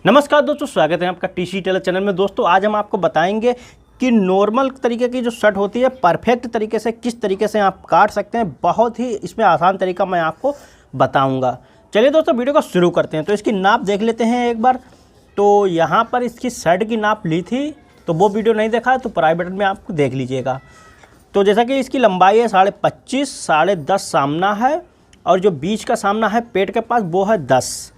नमस्कार दोस्तों, स्वागत है आपका टीसी टेलर चैनल में। दोस्तों आज हम आपको बताएंगे कि नॉर्मल तरीके की जो शर्ट होती है परफेक्ट तरीके से किस तरीके से आप काट सकते हैं। बहुत ही इसमें आसान तरीका मैं आपको बताऊंगा। चलिए दोस्तों वीडियो को शुरू करते हैं। तो इसकी नाप देख लेते हैं एक बार। तो यहाँ पर इसकी शर्ट की नाप ली थी, तो वो वीडियो नहीं देखा है तो प्राइवेट में आप देख लीजिएगा। तो जैसा कि इसकी लंबाई है 25.5, 10.5 सामना है और जो बीच का सामना है पेट के पास वो है 10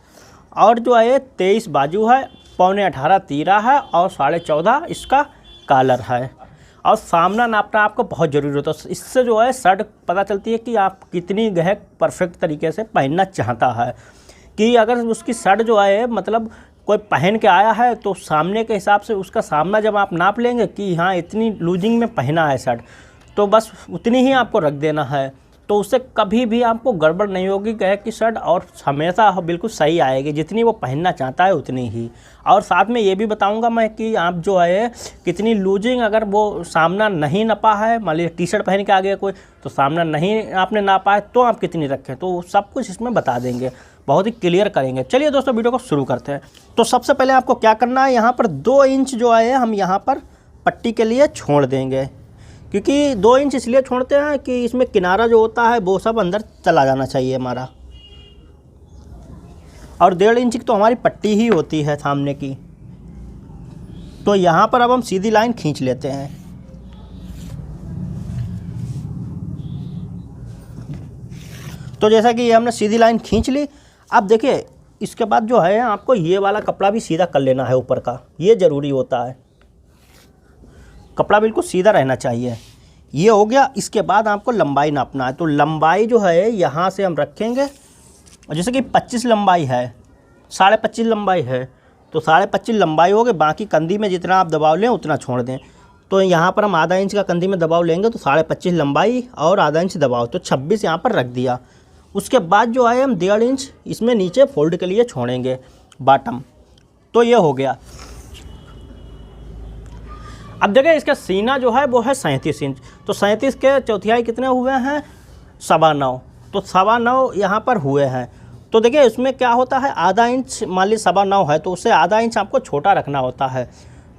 और जो है 23 बाजू है, 17.25 तीरा है और 14.5 इसका कॉलर है। और सामना नापना आपको बहुत ज़रूरी होता है। इससे जो है शर्ट पता चलती है कि आप कितनी गहक परफेक्ट तरीके से पहनना चाहता है। कि अगर उसकी शर्ट जो है मतलब कोई पहन के आया है तो सामने के हिसाब से उसका सामना जब आप नाप लेंगे कि हाँ इतनी लूजिंग में पहना है शर्ट, तो बस उतनी ही आपको रख देना है। तो उससे कभी भी आपको गड़बड़ नहीं होगी गहक की शर्ट और हमेशा बिल्कुल सही आएगी, जितनी वो पहनना चाहता है उतनी ही। और साथ में ये भी बताऊंगा मैं कि आप जो है कितनी लूजिंग, अगर वो सामना नहीं नापा है, मान लीजिए टी शर्ट पहन के आ गया कोई तो सामना नहीं आपने नापा है तो आप कितनी रखें, तो सब कुछ इसमें बता देंगे, बहुत ही क्लियर करेंगे। चलिए दोस्तों वीडियो को शुरू करते हैं। तो सबसे पहले आपको क्या करना है, यहाँ पर 2 इंच जो है हम यहाँ पर पट्टी के लिए छोड़ देंगे। क्योंकि 2 इंच इसलिए छोड़ते हैं कि इसमें किनारा जो होता है वो सब अंदर चला जाना चाहिए हमारा। और 1.5 इंच की तो हमारी पट्टी ही होती है सामने की। तो यहाँ पर अब हम सीधी लाइन खींच लेते हैं। तो जैसा कि ये हमने सीधी लाइन खींच ली। अब देखिए इसके बाद जो है आपको ये वाला कपड़ा भी सीधा कर लेना है ऊपर का, ये ज़रूरी होता है। कपड़ा बिल्कुल सीधा रहना चाहिए। ये हो गया। इसके बाद आपको लंबाई नापना है। तो लंबाई जो है यहाँ से हम रखेंगे, और जैसे कि 25 लंबाई है, 25.5 लंबाई है, तो 25.5 लंबाई हो गई। बाकी कंधी में जितना आप दबाव लें उतना छोड़ दें। तो यहाँ पर हम आधा इंच का कंधी में दबाव लेंगे तो 25.5 लंबाई और आधा इंच दबाव, तो 26 यहाँ पर रख दिया। उसके बाद जो है हम 1.5 इंच इसमें नीचे फोल्ड के लिए छोड़ेंगे बॉटम। तो ये हो गया। अब देखिए इसका सीना जो है वो है 37 इंच। तो 37 के चौथाई कितने हुए हैं, 9.25। तो 9.25 यहाँ पर हुए हैं। तो देखिए इसमें क्या होता है, आधा इंच मान लीजिए 9.25 है तो उससे आधा इंच आपको छोटा रखना होता है।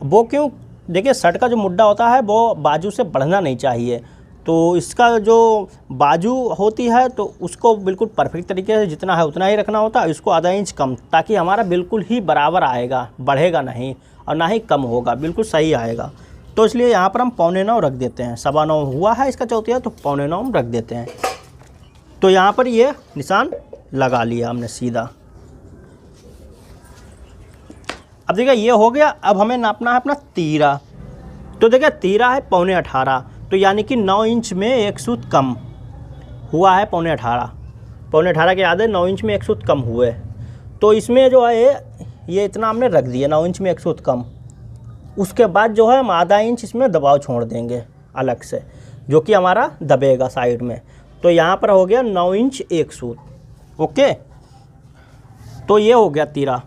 वो क्यों, देखिए शर्ट का जो मुड्ढा होता है वो बाजू से बढ़ना नहीं चाहिए। तो इसका जो बाजू होती है तो उसको बिल्कुल परफेक्ट तरीके से जितना है उतना ही रखना होता है। इसको आधा इंच कम, ताकि हमारा बिल्कुल ही बराबर आएगा, बढ़ेगा नहीं और ना ही कम होगा, बिल्कुल सही आएगा। तो इसलिए यहाँ पर हम 9.25 रख देते हैं। 9.25 हुआ है इसका चौथाई, तो 9.25 हम रख देते हैं। तो यहाँ पर ये निशान लगा लिया हमने सीधा। अब देखिए ये हो गया। अब हमें नापना है अपना तीरा। तो देखिए तीरा है 17.25, तो यानी कि 9 इंच में 1 सूत कम हुआ है। 17.25 के आधे 9 इंच में 1 सूत कम हुए। तो इसमें जो है ये इतना हमने रख दिया, 9 इंच में 1 सूत कम। उसके बाद जो है हम आधा इंच इसमें दबाव छोड़ देंगे अलग से, जो कि हमारा दबेगा साइड में। तो यहाँ पर हो गया 9 इंच 1 सूत। ओके, तो ये हो गया तीरा।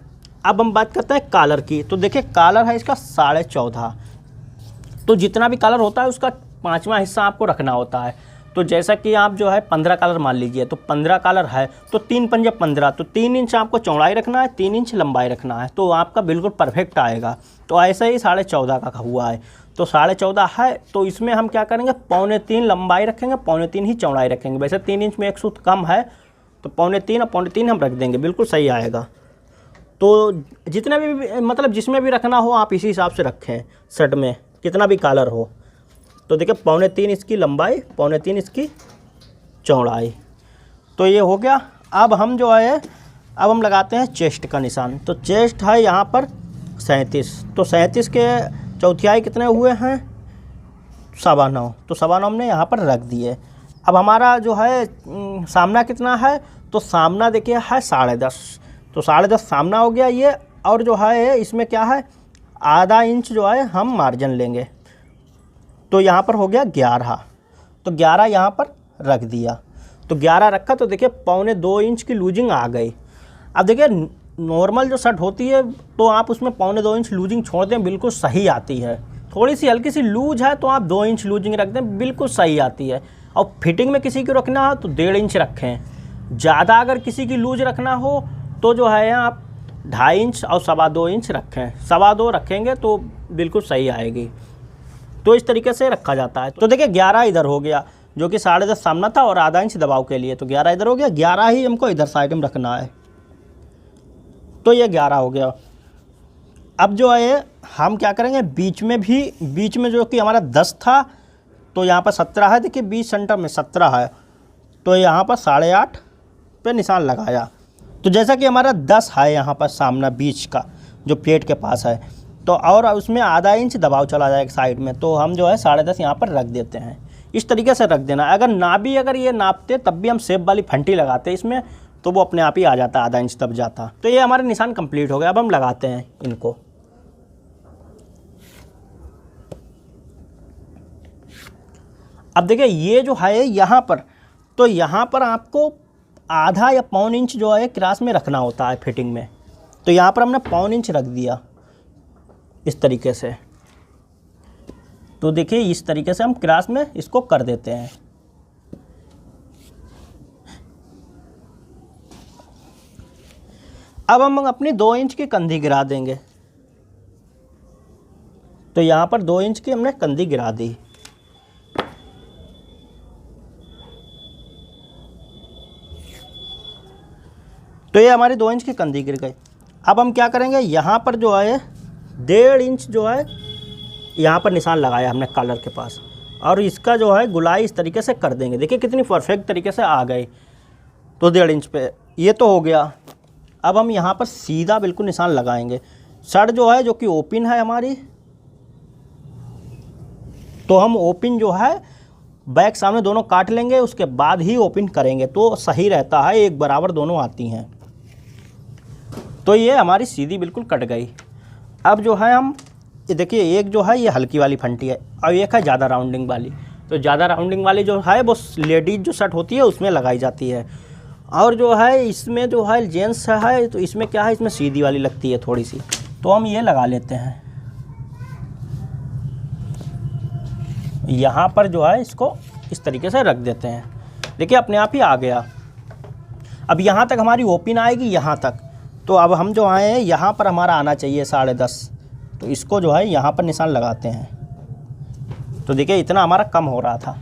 अब हम बात करते हैं कॉलर की। तो देखिए कॉलर है इसका 14.5। तो जितना भी कॉलर होता है उसका 5वां हिस्सा आपको रखना होता है। तो जैसा कि आप जो है 15 कॉलर मान लीजिए, तो 15 कॉलर है तो 3 पंजे 15, तो 3 इंच आपको चौड़ाई रखना है, 3 इंच लंबाई रखना है, तो आपका बिल्कुल परफेक्ट आएगा। तो ऐसे ही 14.5 का हुआ है। तो 14.5 है तो इसमें हम क्या करेंगे, 3.25 लंबाई रखेंगे, 3.25 ही चौड़ाई रखेंगे। वैसे 3 इंच में 1 सूत कम है तो 3.25 और 3.25 हम रख देंगे, बिल्कुल सही आएगा। तो जितने भी मतलब जिसमें भी रखना हो आप इसी हिसाब से रखें, शर्ट में कितना भी कॉलर हो। तो देखिए 3.25 इसकी लंबाई, 3.25 इसकी चौड़ाई। तो ये हो गया। अब हम जो है अब हम लगाते हैं चेस्ट का निशान। तो चेस्ट है यहाँ पर 37। तो 37 के चौथाई कितने हुए हैं, 9.25। तो 9.25 हमने यहाँ पर रख दिए। अब हमारा जो है सामना कितना है, तो सामना देखिए है 10.5। तो 10.5 सामना हो गया ये। और जो है इसमें क्या है, आधा इंच जो है हम मार्जिन लेंगे। तो यहाँ पर हो गया 11। तो 11 यहाँ पर रख दिया। तो 11 रखा तो देखिए 2.25 इंच की लूजिंग आ गई। अब देखिए नॉर्मल जो शर्ट होती है तो आप उसमें 2.25 इंच लूजिंग छोड़ दें, बिल्कुल सही आती है। थोड़ी सी हल्की सी लूज है तो आप 2 इंच लूजिंग रख दें, बिल्कुल सही आती है। और फिटिंग में किसी को रखना हो तो 1.5 इंच रखें। ज़्यादा अगर किसी की लूज रखना हो तो जो है आप 2.5 इंच और 2.25 इंच रखें, 2.25 रखेंगे तो बिल्कुल सही आएगी। तो इस तरीके से रखा जाता है। तो देखिए 11 इधर हो गया, जो कि 10.5 सामना था और आधा इंच दबाव के लिए, तो 11 इधर हो गया, 11 ही हमको इधर साइड में रखना है। तो ये 11 हो गया। अब जो है हम क्या करेंगे, बीच में जो कि हमारा 10 था, तो यहाँ पर 17 है, देखिए 20 सेंटर में 17 है, तो यहाँ पर 8.5 पे निशान लगाया। तो जैसा कि हमारा 10 है यहाँ पर सामना बीच का जो पेट के पास है, तो और उसमें आधा इंच दबाव चला जाएगा साइड में, तो हम जो है 10.5 यहाँ पर रख देते हैं। इस तरीके से रख देना। अगर ये नापते तब भी हम शेप वाली फंटी लगाते इसमें, तो वो अपने आप ही आ जाता, आधा इंच दब जाता। तो ये हमारे निशान कंप्लीट हो गया। अब हम लगाते हैं इनको। अब देखिए ये जो है यहाँ पर, तो यहाँ पर आपको आधा या 1.25 इंच जो है क्रॉस में रखना होता है फिटिंग में। तो यहाँ पर हमने 1.25 इंच रख दिया इस तरीके से। तो देखिए इस तरीके से हम क्रॉस में इसको कर देते हैं। अब हम अपनी 2 इंच की कंधी गिरा देंगे। तो यहाँ पर 2 इंच की हमने कंधी गिरा दी। तो ये हमारी 2 इंच की कंधी गिर गई। अब हम क्या करेंगे, यहाँ पर जो है 1.5 इंच जो है यहाँ पर निशान लगाया हमने कॉलर के पास, और इसका जो है गुलाई इस तरीके से कर देंगे। देखिए कितनी परफेक्ट तरीके से आ गई। तो 1.5 इंच पे ये तो हो गया। अब हम यहाँ पर सीधा बिल्कुल निशान लगाएंगे। शर्ट जो है जो कि ओपन है हमारी, तो हम ओपन जो है बैक सामने दोनों काट लेंगे, उसके बाद ही ओपन करेंगे तो सही रहता है, एक बराबर दोनों आती हैं। तो ये हमारी सीधी बिल्कुल कट गई। अब जो है हम ये देखिए, एक जो है ये हल्की वाली फंटी है और एक है ज़्यादा राउंडिंग वाली। तो ज़्यादा राउंडिंग वाली जो है वो लेडीज जो शर्ट होती है उसमें लगाई जाती है, और जो है इसमें जो है जेंट्स है तो इसमें क्या है, इसमें सीधी वाली लगती है थोड़ी सी। तो हम ये लगा लेते हैं यहाँ पर जो है, इसको इस तरीके से रख देते हैं। देखिए अपने आप ही आ गया। अब यहाँ तक हमारी ओपन आएगी यहाँ तक। तो अब हम जो आए हैं यहाँ पर हमारा आना चाहिए 10.5, तो इसको जो है यहाँ पर निशान लगाते हैं। तो देखिए इतना हमारा कम हो रहा था।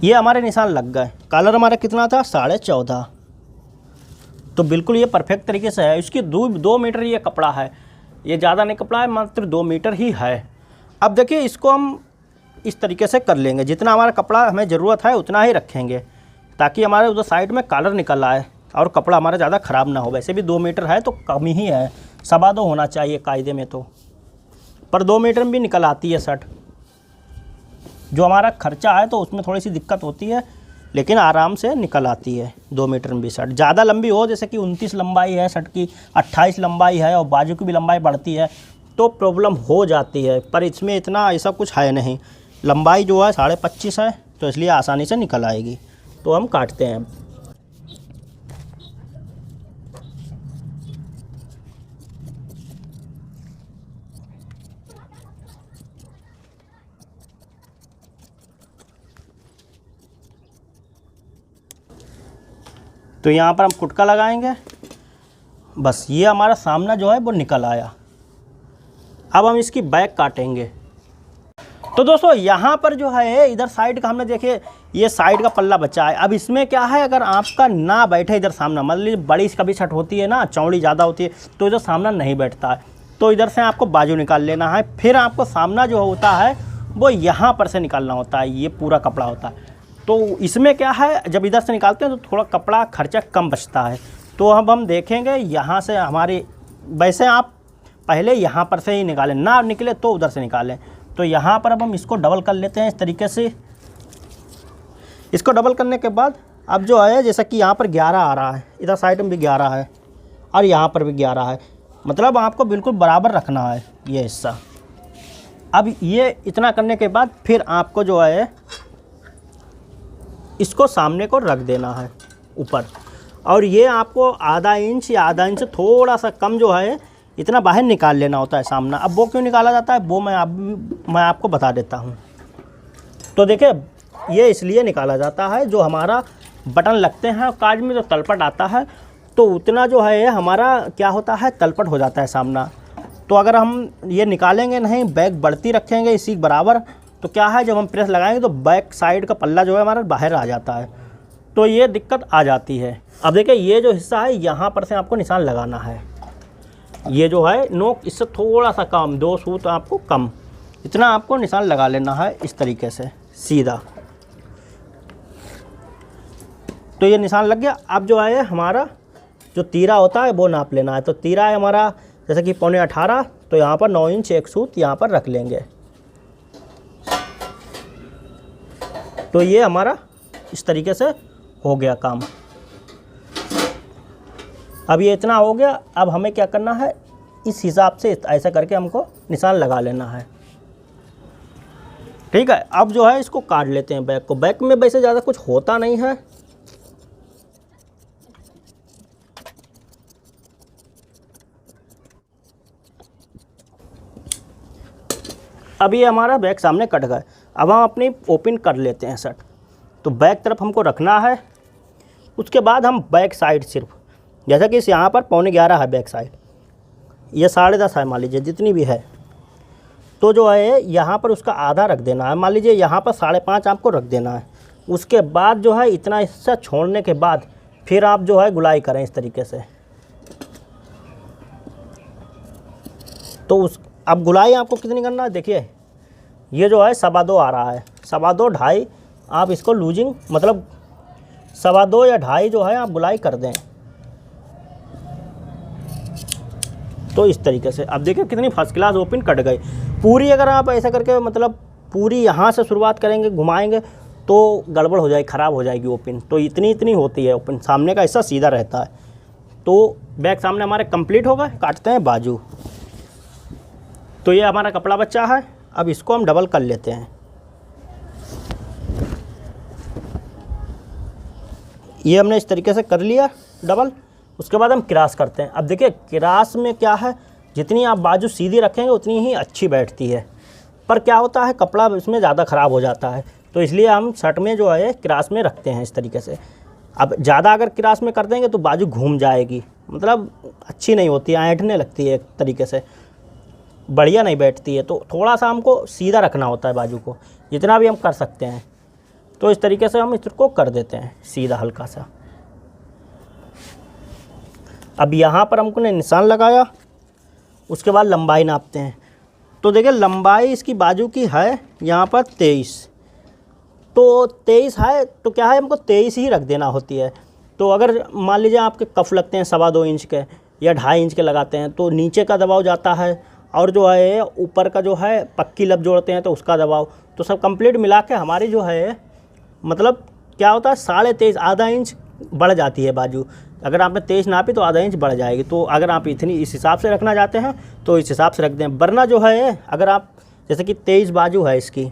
ये हमारे निशान लग गए। कॉलर हमारा कितना था, 14.5। तो बिल्कुल ये परफेक्ट तरीके से है। इसकी 2 मीटर ये कपड़ा है, ये ज़्यादा नहीं कपड़ा है, मात्र 2 मीटर ही है। अब देखिए इसको हम इस तरीके से कर लेंगे, जितना हमारा कपड़ा हमें ज़रूरत है उतना ही रखेंगे, ताकि हमारे उधर साइड में कॉलर निकल आए और कपड़ा हमारा ज़्यादा ख़राब ना हो। वैसे भी 2 मीटर है तो कम ही है, 2.25 होना चाहिए कायदे में तो, पर 2 मीटर में भी निकल आती है शर्ट। जो हमारा खर्चा है तो उसमें थोड़ी सी दिक्कत होती है, लेकिन आराम से निकल आती है 2 मीटर में भी शर्ट। ज़्यादा लंबी हो, जैसे कि 29 लंबाई है शर्ट की, 28 लंबाई है और बाजू की भी लंबाई बढ़ती है, तो प्रॉब्लम हो जाती है। पर इसमें इतना ऐसा कुछ है नहीं। लंबाई जो है 25.5 है, तो इसलिए आसानी से निकल आएगी। तो हम काटते हैं। तो यहाँ पर हम कुटका लगाएंगे। बस ये हमारा सामना जो है वो निकल आया। अब हम इसकी बैक काटेंगे। तो दोस्तों यहाँ पर जो है इधर साइड का हमने देखिए ये साइड का पल्ला बचा है। अब इसमें क्या है, अगर आपका ना बैठे इधर सामना, मान लीजिए बड़ी कभी शर्ट होती है ना, चौड़ी ज़्यादा होती है, तो इधर सामना नहीं बैठता है, तो इधर से आपको बाजू निकाल लेना है। फिर आपको सामना जो होता है वो यहाँ पर से निकालना होता है, ये पूरा कपड़ा होता है। तो इसमें क्या है, जब इधर से निकालते हैं तो थोड़ा कपड़ा खर्चा कम बचता है। तो अब हम देखेंगे यहाँ से हमारी, वैसे आप पहले यहाँ पर से ही निकालें, ना निकले तो उधर से निकालें। तो यहाँ पर अब हम इसको डबल कर लेते हैं इस तरीके से। इसको डबल करने के बाद अब जो है, जैसा कि यहाँ पर 11 आ रहा है, इधर साइड में भी 11 है और यहाँ पर भी 11 है, मतलब आपको बिल्कुल बराबर रखना है ये हिस्सा। अब ये इतना करने के बाद फिर आपको जो है इसको सामने को रख देना है ऊपर, और ये आपको आधा इंच या आधा इंच थोड़ा सा कम जो है इतना बाहर निकाल लेना होता है सामना। अब वो क्यों निकाला जाता है वो मैं आपको बता देता हूँ। तो देखिए ये इसलिए निकाला जाता है, जो हमारा बटन लगते हैं काज में जो तलपट आता है तो उतना जो है हमारा क्या होता है, तलपट हो जाता है सामना। तो अगर हम ये निकालेंगे नहीं, बैक बढ़ती रखेंगे इसी बराबर, तो क्या है जब हम प्रेस लगाएंगे तो बैक साइड का पल्ला जो है हमारा बाहर आ जाता है, तो ये दिक्कत आ जाती है। अब देखिए ये जो हिस्सा है यहाँ पर से आपको निशान लगाना है, ये जो है नोक इससे थोड़ा सा कम, 2 सूत आपको कम, इतना आपको निशान लगा लेना है इस तरीके से सीधा। तो ये निशान लग गया। अब जो है हमारा जो तीरा होता है वो नाप लेना है। तो तीरा है हमारा जैसे कि 18.25, तो यहाँ पर 9 इंच एक सूत यहाँ पर रख लेंगे। तो ये हमारा इस तरीके से हो गया काम। अब ये इतना हो गया। अब हमें क्या करना है, इस हिसाब से ऐसा करके हमको निशान लगा लेना है, ठीक है। अब जो है इसको काट लेते हैं बैक को। बैक में वैसे ज़्यादा कुछ होता नहीं है, अब ये हमारा बैक सामने कट गया। अब हम अपनी ओपन कर लेते हैं शर्ट। तो बैक तरफ हमको रखना है, उसके बाद हम बैक साइड सिर्फ, जैसा कि इस यहाँ पर 11.25 है बैक साइड, ये 10.5 है मान लीजिए जितनी भी है, तो जो है यहाँ पर उसका आधा रख देना है। मान लीजिए यहाँ पर 5.5 आपको रख देना है। उसके बाद जो है इतना हिस्सा छोड़ने के बाद फिर आप जो है गुलाई करें इस तरीके से। तो अब गुलाई आपको कितनी करना है, देखिए ये जो है 2.25 आ रहा है, 2.25 2.5 आप इसको लूजिंग मतलब 2.25 या 2.5 जो है आप गुलाई कर दें। तो इस तरीके से अब देखिए कितनी फर्स्ट क्लास ओपन कट गई पूरी। अगर आप ऐसा करके मतलब पूरी यहाँ से शुरुआत करेंगे घुमाएंगे तो गड़बड़ हो जाएगी, ख़राब हो जाएगी ओपन। तो इतनी होती है ओपन, सामने का हिस्सा सीधा रहता है। तो बैक सामने हमारे कंप्लीट हो गए। काटते हैं बाजू। तो ये हमारा कपड़ा बचा है, अब इसको हम डबल कर लेते हैं। ये हमने इस तरीके से कर लिया डबल। उसके बाद हम क्रास करते हैं। अब देखिए क्रास में क्या है, जितनी आप बाजू सीधी रखेंगे उतनी ही अच्छी बैठती है, पर क्या होता है कपड़ा इसमें ज़्यादा ख़राब हो जाता है। तो इसलिए हम शर्ट में जो है क्रास में रखते हैं इस तरीके से। अब ज़्यादा अगर क्रास में कर देंगे तो बाजू घूम जाएगी, मतलब अच्छी नहीं होती है, ऐंठने लगती है एक तरीके से, बढ़िया नहीं बैठती है। तो थोड़ा सा हमको सीधा रखना होता है बाजू को, जितना भी हम कर सकते हैं। तो इस तरीके से हम इसको कर देते हैं सीधा हल्का सा। अब यहाँ पर हमको ने निशान लगाया, उसके बाद लंबाई नापते हैं। तो देखिए लंबाई इसकी बाजू की है यहाँ पर 23, तो 23 है, तो क्या है हमको 23 ही रख देना होती है। तो अगर मान लीजिए आपके कफ लगते हैं 2.25 इंच के या 2.5 इंच के लगाते हैं तो नीचे का दबाव जाता है, और जो है ऊपर का जो है पक्की लब जोड़ते हैं तो उसका दबाव, तो सब कंप्लीट मिला के हमारी जो है मतलब क्या होता है 23.5 आधा इंच बढ़ जाती है बाजू। अगर आपने 23 नापी तो आधा इंच बढ़ जाएगी। तो अगर आप इतनी इस हिसाब से रखना चाहते हैं तो इस हिसाब से रख दें, वरना जो है अगर आप जैसे कि 23 बाजू है इसकी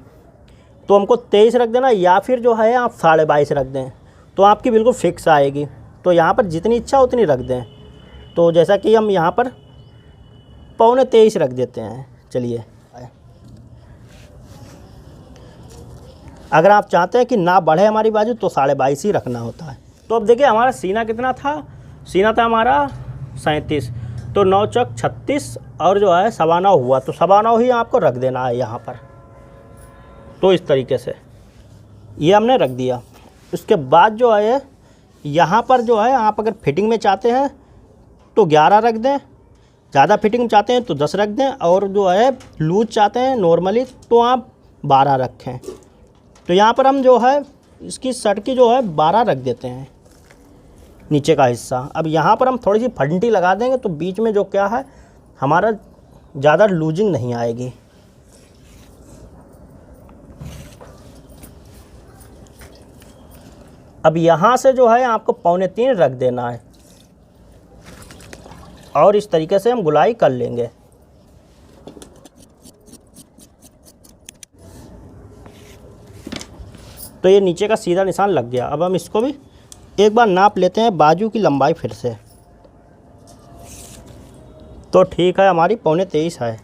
तो हमको 23 रख देना, या फिर जो है आप 22.5 रख दें तो आपकी बिल्कुल फिक्स आएगी। तो यहाँ पर जितनी इच्छा उतनी रख दें। तो जैसा कि हम यहाँ पर 23.25 रख देते हैं। चलिए, अगर आप चाहते हैं कि ना बढ़े हमारी बाजू तो 22.5 ही रखना होता है। तो अब देखिए हमारा सीना कितना था, सीना था हमारा 37, तो 9 चौक 36 और जो है 9.25 हुआ, तो 9.25 ही आपको रख देना है यहाँ पर। तो इस तरीके से ये हमने रख दिया। उसके बाद जो है यहाँ पर जो है आप अगर फिटिंग में चाहते हैं तो 11 रख दें, ज़्यादा फिटिंग चाहते हैं तो 10 रख दें, और जो है लूज चाहते हैं नॉर्मली तो आप 12 रखें। तो यहाँ पर हम जो है इसकी शर्ट की जो है 12 रख देते हैं नीचे का हिस्सा। अब यहाँ पर हम थोड़ी सी फंटी लगा देंगे तो बीच में जो क्या है हमारा ज़्यादा लूजिंग नहीं आएगी। अब यहाँ से जो है आपको 3.25 रख देना है, और इस तरीके से हम गुलाई कर लेंगे। तो ये नीचे का सीधा निशान लग गया। अब हम इसको भी एक बार नाप लेते हैं बाजू की लंबाई फिर से। तो ठीक है, हमारी 23.25 है।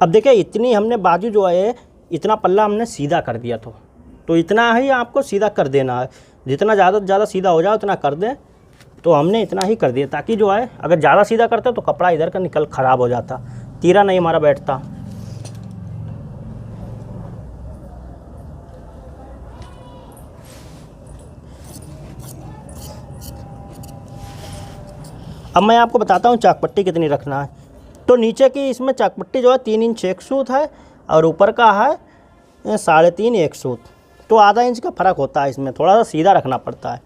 अब देखिए इतनी हमने बाजू जो है इतना पल्ला हमने सीधा कर दिया, तो इतना ही आपको सीधा कर देना है। जितना ज़्यादा से ज़्यादा सीधा हो जाए उतना कर दें। तो हमने इतना ही कर दिया ताकि जो है अगर ज़्यादा सीधा करते तो कपड़ा इधर का निकल ख़राब हो जाता, तीरा नहीं हमारा बैठता। अब मैं आपको बताता हूँ चाकपट्टी कितनी रखना है। तो नीचे की इसमें चाकपट्टी जो है 3 इंच एक सूत है और ऊपर का है 3.5 एक सूत। तो आधा इंच का फ़र्क होता है, इसमें थोड़ा सा सीधा रखना पड़ता है।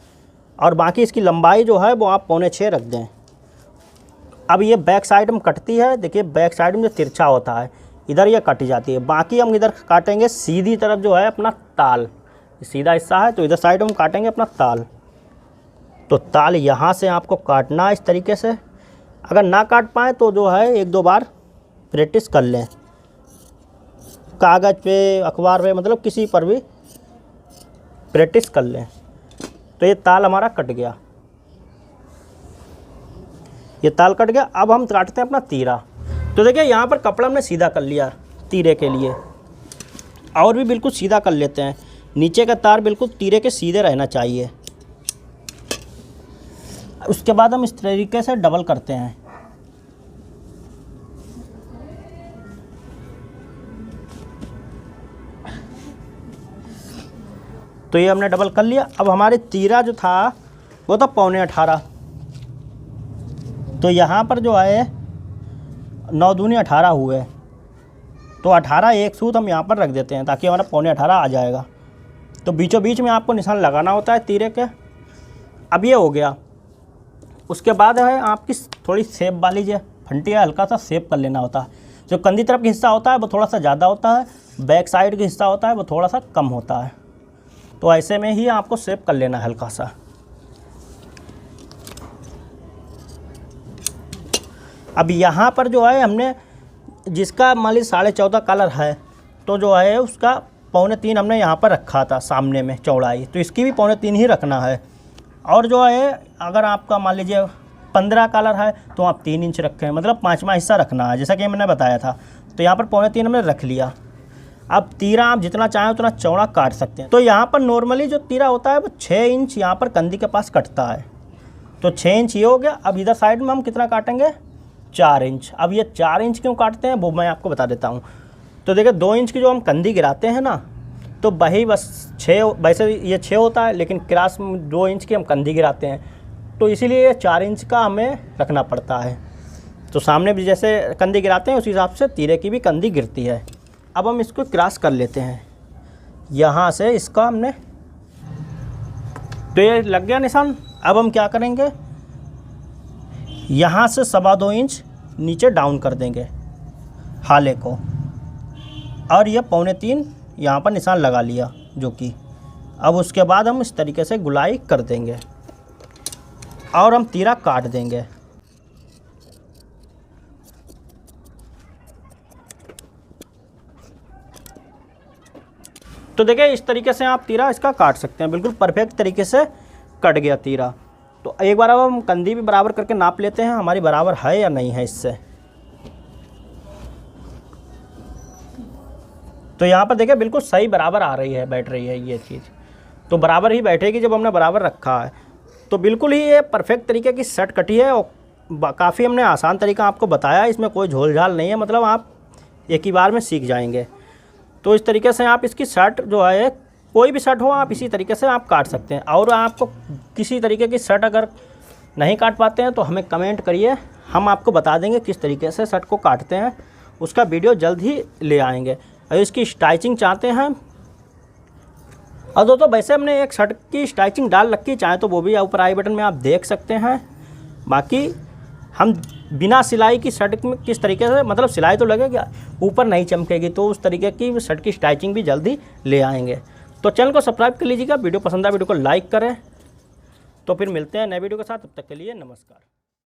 और बाकी इसकी लंबाई जो है वो आप 5.25 रख दें। अब ये बैक साइड में कटती है, देखिए बैक साइड में जो तिरछा होता है इधर ये कटी जाती है। बाकी हम इधर काटेंगे सीधी तरफ जो है अपना ताल, सीधा हिस्सा है तो इधर साइड में काटेंगे अपना ताल। तो ताल यहाँ से आपको काटना है इस तरीके से। अगर ना काट पाए तो जो है 1-2 बार प्रैक्टिस कर लें, कागज़ पे, अखबार पे, मतलब किसी पर भी प्रैक्टिस कर लें। तो ये ताल हमारा कट गया, ये ताल कट गया। अब हम काटते हैं अपना तीरा। तो देखिए यहाँ पर कपड़ा हमने सीधा कर लिया तीरे के लिए, और भी बिल्कुल सीधा कर लेते हैं। नीचे का तार बिल्कुल तीरे के सीधे रहना चाहिए। उसके बाद हम इस तरीके से डबल करते हैं। तो ये हमने डबल कर लिया। अब हमारे तीरा जो था वो था 18.25। तो यहाँ पर जो है 9 दूनी 18 हुए, तो 18 एक सूत हम यहाँ पर रख देते हैं ताकि हमारा 18.25 आ जाएगा। तो बीचों बीच में आपको निशान लगाना होता है तीरे के। अब ये हो गया। उसके बाद है आपकी थोड़ी सेप वाली जो फंटी है, हल्का सा सेप कर लेना होता है। जो कंधी तरफ का हिस्सा होता है वो थोड़ा सा ज़्यादा होता है, बैक साइड का हिस्सा होता है वो थोड़ा सा कम होता है। तो ऐसे में ही आपको सेप कर लेना है हल्का सा। अब यहाँ पर जो है हमने जिसका मान लीजिए 14.5 कलर है, तो जो है उसका 3.25 हमने यहाँ पर रखा था सामने में चौड़ाई, तो इसकी भी 3.25 ही रखना है। और जो है अगर आपका मान लीजिए 15 कलर है तो आप 3 इंच रखें, मतलब 5वां हिस्सा रखना है जैसा कि मैंने बताया था। तो यहाँ पर 3.25 हमने रख लिया। अब तीरा आप जितना चाहें उतना चौड़ा काट सकते हैं। तो यहाँ पर नॉर्मली जो तीरा होता है वो 6 इंच यहाँ पर कंधी के पास कटता है। तो 6 इंच ये हो गया। अब इधर साइड में हम कितना काटेंगे, 4 इंच। अब ये 4 इंच क्यों काटते हैं वो मैं आपको बता देता हूँ। तो देखिए 2 इंच की जो हम कंधी गिराते हैं ना, तो वही बस 6, वैसे ये 6 होता है लेकिन क्रॉस में 2 इंच की हम कंधी गिराते हैं, तो इसीलिए ये 4 इंच का हमें रखना पड़ता है। तो सामने भी जैसे कंधी गिराते हैं उस हिसाब से तीरे की भी कंधी गिरती है। अब हम इसको क्रॉस कर लेते हैं यहाँ से, इसका हमने, तो ये लग गया निशान। अब हम क्या करेंगे, यहाँ से 2.25 इंच नीचे डाउन कर देंगे हाले को, और ये 3.25 यहाँ पर निशान लगा लिया जो कि। अब उसके बाद हम इस तरीके से गुलाई कर देंगे और हम तीरा काट देंगे। तो देखिए इस तरीके से आप तीरा इसका काट सकते हैं, बिल्कुल परफेक्ट तरीके से कट गया तीरा। तो एक बार अब हम कंधी भी बराबर करके नाप लेते हैं हमारी बराबर है या नहीं है इससे। तो यहाँ पर देखिए बिल्कुल सही बराबर आ रही है, बैठ रही है ये चीज़। तो बराबर ही बैठेगी जब हमने बराबर रखा है। तो बिल्कुल ही ये परफेक्ट तरीके की शर्ट कटी है और काफ़ी हमने आसान तरीका आपको बताया, इसमें कोई झोल झाल नहीं है, मतलब आप एक ही बार में सीख जाएंगे। तो इस तरीके से आप इसकी शर्ट जो है, कोई भी शर्ट हो आप इसी तरीके से आप काट सकते हैं। और आपको किसी तरीके की शर्ट अगर नहीं काट पाते हैं तो हमें कमेंट करिए, हम आपको बता देंगे किस तरीके से शर्ट को काटते हैं, उसका वीडियो जल्द ही ले आएंगे। और इसकी स्टाइचिंग चाहते हैं, और दोस्तों वैसे हमने एक शर्ट की स्टाइचिंग डाल रखी, चाहे तो वो भी ऊपर आई बटन में आप देख सकते हैं। बाकी हम बिना सिलाई की शर्ट में किस तरीके से, मतलब सिलाई तो लगेगी ऊपर नहीं चमकेगी, तो उस तरीके की शर्ट की स्टाइचिंग भी जल्दी ले आएंगे। तो चैनल को सब्सक्राइब कर लीजिएगा, वीडियो पसंद आए वीडियो को लाइक करें। तो फिर मिलते हैं नए वीडियो के साथ, तब तक के लिए नमस्कार।